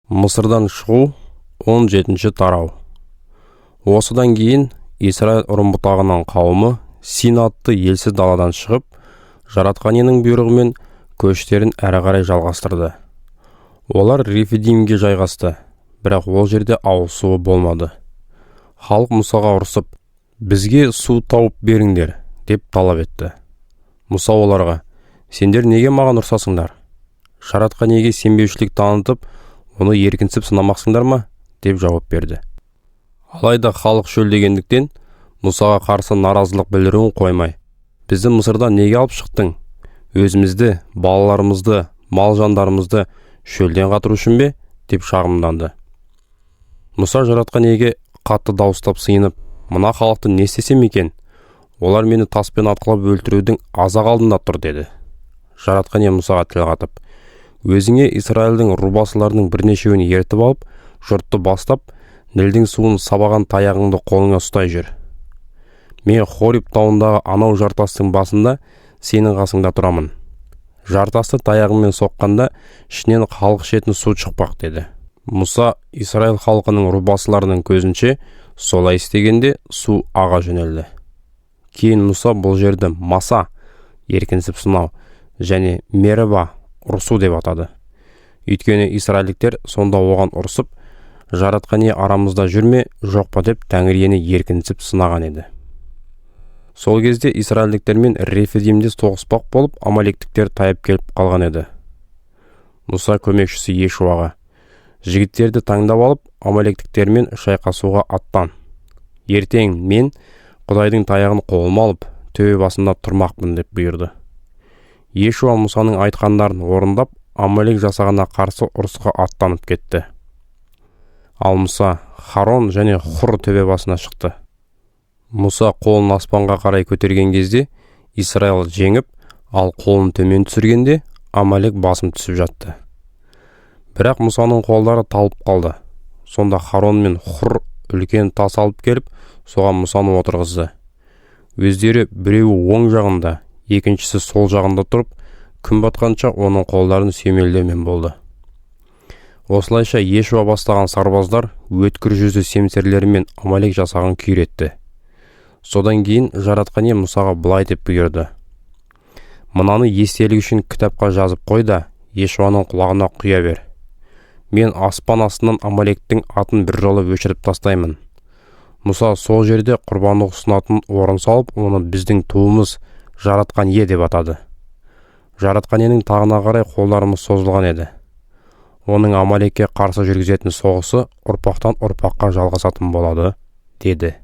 Мысырдан шығу 17-ші тарау. Осыдан кейін Исраил ұрым-бұтағының қауымы Син атты елсіз даладан шығып, жаратқан Иенің бұйрығымен көштерін әрі қарай жалғастырды. Олар Рефидимге жайғасты, бірақ ол жерде ауыз суы болмады. Халық Мұсаға ұрсып, «Бізге су тауып беріңдер», деп талап етті. Мұса оларға, «Сендер неге маған ұрсасыңдар? Жаратқан Иеге сенбеушілік танытып, оны еркінсіп сынамақсыңдар ма?» деп жауап берді. Алайда халық шөлдегендіктен Мұсаға қарсы наразылық білдіруін қоймай, «Бізді Мысырдан неге алып шықтың? Өзімізді, балаларымызды, мал жандарымызды шөлден қатыру үшін бе?» деп шағымданды. Мұса жаратқан Иеге қатты дауыстап сыйынып, «Мына халықты не істесем екен? Олар мені таспен атқылап өлтірудің азақ алдында тұр» деді. Жаратқан Ие Мұсаға тіл қатып, «Өзіңе Исраилдің рубасыларының бірнешеуін ертіп алып, жұртты бастап, Нілдің суын сабаған таяғыңды қолыңа ұстай жүр. Мен Хориб тауындағы анау жартастың басында сенің қасыңда тұрамын. Жартасты таяғыммен соққанда, ішінен халық ішетін су шықпақ» деді. Мұса Исраил халқының рубасыларының көзінше солай істегенде су аға жөнелді. Кейін Мұса бұл жерді Маса, еркінсіп сынау, және Мериба, ұрсу деп атады. Өйткені Исраиліктер сонда оған ұрсып, жаратқан Ие арамызда жүрме, жоқ па деп Тәңір Иені еркінсіп сынаған еді. Сол кезде Исраиліктермен Рефидимде соғыспақ болып, амалектіктер тайып келіп қалған еді. Мұса көмекшісі Ешуаға, «Жігіттерді таңдап алып, амалектіктермен шайқасуға аттан. Ертең мен Құдайдың таяғын қолыма алып, төбе басында тұрмақпын» деп бұйырды. Ешуа Мұсаның айтқандарын орындап, Амалек жасағына қарсы ұрысқа аттанып кетті. Ал Мұса Харон және Хур төбе басына шықты. Мұса қолын аспанға қарай көтерген кезде Исраил жеңіп, ал қолын төмен түсіргенде Амалек басым түсіп жатты. Бірақ Мұсаның қолдары талып қалды. Сонда Харон мен Хур үлкен тас алып келіп, соған Мұсаны отырғызды. Өздері біреуі оң жағында, екіншісі сол жағында тұрып, күн батқанша оның қолдарын сүйемелдеумен болды. Осылайша Ешуа бастаған сарбаздар өткір жүзді семсерлерімен Амалек жасағын күйретті. Содан кейін жаратқан Ие Мұсаға былай деп бұйырды: «Мынаны естелік үшін кітапқа жазып қой да, Ешуаның құлағына құя бер. Мен аспан астынан Амалектің атын бір жолы өшіріп тастаймын». Мұса сол жерде құрбандық ұсынатын орын салып, оны біздің туымыз жаратқан Ие деп атады. Жаратқан Иенің тағына қарай қолдарымыз созылған еді. Оның Амалекке қарсы жүргізетін соғысы ұрпақтан ұрпаққа жалғасатын болады, деді.